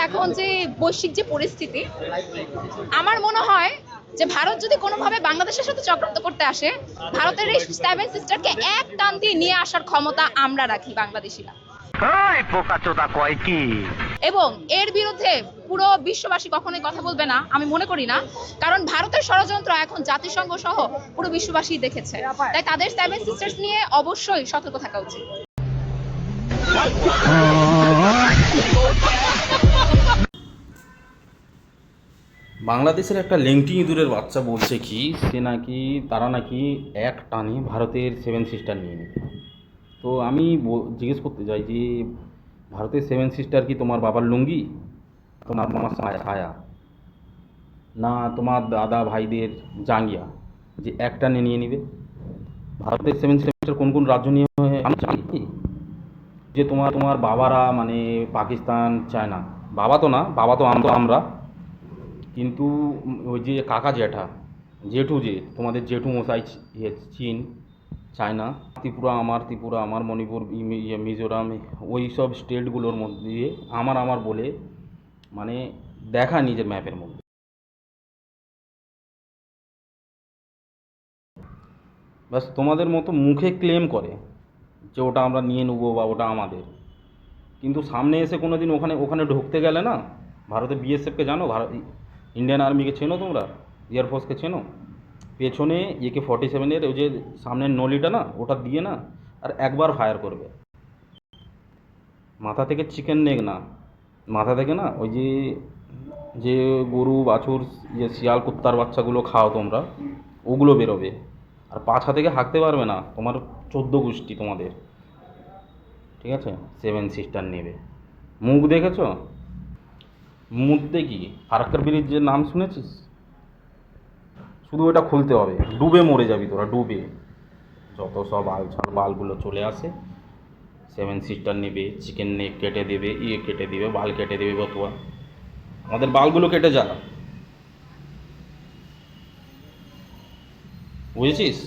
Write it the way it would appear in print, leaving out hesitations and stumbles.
এখন যে বৈশ্বিক যে পরিস্থিতি, আমার মনে হয় যে ভারত যদি কোনোভাবে বাংলাদেশের সাথে চক্রান্ত করতে আসে, ভারতের এই সেভেন সিস্টারকে এক টান দিয়ে নিয়ে আসার ক্ষমতা আমরা রাখি বাংলাদেশিরা। এবং এর বিরুদ্ধে পুরো বিশ্ববাসী কখনোই কথা বলবে না, আমি মনে করি না। কারণ ভারতের ষড়যন্ত্র এখন জাতিসংঘ সহ পুরো বিশ্ববাসী দেখেছে, তাই তাদের সেভেন সিস্টার্স নিয়ে অবশ্যই সতর্ক থাকা উচিত। বাংলাদেশের একটা লেংটি ইঁদুরের বাচ্চা বলছে কি সে নাকি তারা নাকি এক টানে ভারতের সেভেন সিস্টার নিয়ে নেবে। তো আমি জিজ্ঞেস করতে চাই যে ভারতের সেভেন সিস্টার কি তোমার বাবার লুঙ্গি, তোমার মামার ছায়া, না তোমার দাদা ভাইদের জাঙ্গিয়া যে এক টানে নিয়ে নিবে? ভারতের সেভেন সিস্টার কোন কোন রাজ্য নিয়ে আমি জানি কি যে তোমার তোমার বাবারা মানে পাকিস্তান চায়না, বাবা তো না, বাবা তো আমরা, কিন্তু ওই যে কাকা জ্যাঠা জেঠু, যে তোমাদের জেঠু মশাই চীন, চায়না, ত্রিপুরা আমার মণিপুর, মিজোরাম, ওই সব স্টেটগুলোর মধ্যে দিয়ে আমার বলে মানে দেখা নিজের ম্যাপের মধ্যে। বাস তোমাদের মতো মুখে ক্লেম করে যে ওটা আমরা নিয়ে নেবো বা ওটা আমাদের, কিন্তু সামনে এসে কোনো দিন ওখানে ওখানে ঢুকতে গেলে না, ভারতের বিএসএফকে জানো, ইন্ডিয়ান আর্মিকে চেনো তোমরা, এয়ারফোর্সকে চেনো, পেছনে AK-47 ওই যে সামনের নলিটা না ওটা দিয়ে না আর একবার ফায়ার করবে, মাথা থেকে চিকেন নেক না, মাথা থেকে না ওই যে যে গরু বাছুর যে শিয়াল কুত্তার বাচ্চাগুলো খাও তোমরা, ওগুলো বেরোবে, আর পাছা থেকে হাঁকতে পারবে না তোমার 14 গোষ্ঠী তোমাদের। ঠিক আছে, সেভেন সিস্টার নেবে। মুখ দেখেছ? মুখতে কি ফারাক্কার ব্রিজের নাম শুনেছিস? শুধু ওটা খুলতে হবে, ডুবে মরে যাবি তোরা, ডুবে। যত সব আলছাল বালগুলো চলে আসে, সেভেন সিস্টার নেবে, চিকেন নেক কেটে দেবে, কেটে দেবে, বাল কেটে দেবে, বতুয়া আমাদের বালগুলো কেটে যা, বুঝেছিস?